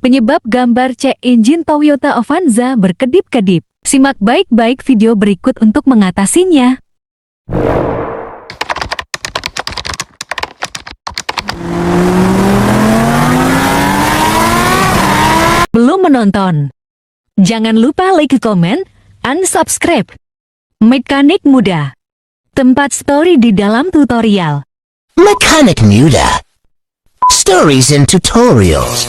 Penyebab gambar cek engine Toyota Avanza berkedip-kedip. Simak baik-baik video berikut untuk mengatasinya. Belum menonton? Jangan lupa like, komen, unsubscribe. Mekanik Muda, tempat story di dalam tutorial. Mekanik Muda, stories and tutorials.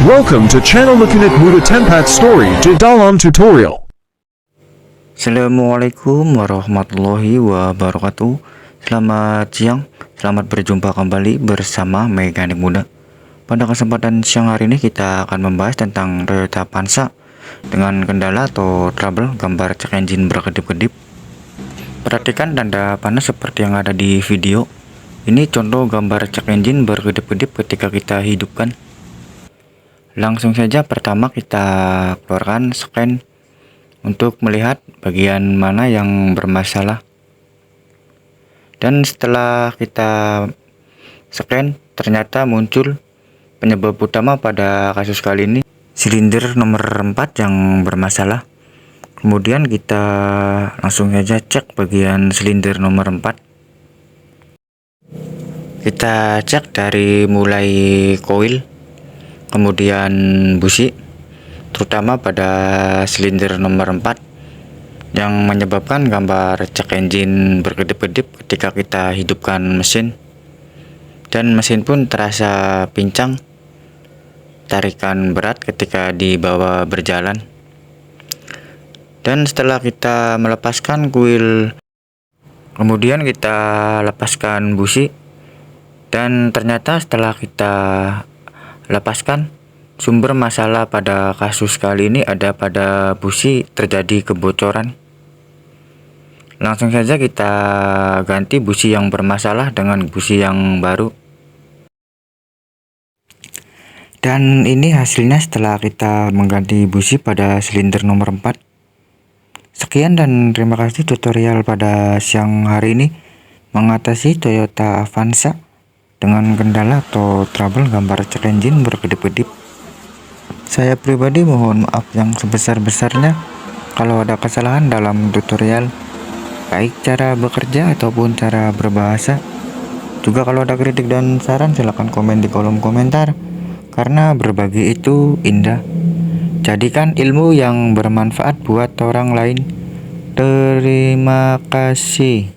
Welcome to channel Mekanik Muda Tempat Story di Dalam Tutorial. Assalamualaikum warahmatullahi wabarakatuh. Selamat siang, selamat berjumpa kembali bersama Mekanik Muda. Pada kesempatan siang hari ini kita akan membahas tentang Toyota Avanza dengan kendala atau trouble gambar cek engine berkedip-kedip. Perhatikan tanda panah seperti yang ada di video. Ini contoh gambar cek engine berkedip-kedip ketika kita hidupkan. Langsung saja pertama kita keluarkan scan untuk melihat bagian mana yang bermasalah. Dan setelah kita scan, ternyata muncul penyebab utama pada kasus kali ini, silinder nomor 4 yang bermasalah. Kemudian kita langsung saja cek bagian silinder nomor 4. Kita cek dari mulai koil, kemudian busi, terutama pada silinder nomor 4 yang menyebabkan gambar cek engine berkedip-kedip ketika kita hidupkan mesin. Dan mesin pun terasa pincang, tarikan berat ketika dibawa berjalan. Dan setelah kita melepaskan kuil, kemudian kita lepaskan busi, dan ternyata setelah kita lepaskan, sumber masalah pada kasus kali ini ada pada busi, terjadi kebocoran. Langsung saja kita ganti busi yang bermasalah dengan busi yang baru. Dan ini hasilnya setelah kita mengganti busi pada silinder nomor 4. Sekian dan terima kasih tutorial pada siang hari ini mengatasi Toyota Avanza dengan kendala atau trouble gambar cek engine berkedip-kedip. Saya pribadi mohon maaf yang sebesar-besarnya kalau ada kesalahan dalam tutorial, baik cara bekerja ataupun cara berbahasa. Juga kalau ada kritik dan saran silahkan komen di kolom komentar, karena berbagi itu indah. Jadikan ilmu yang bermanfaat buat orang lain. Terima kasih.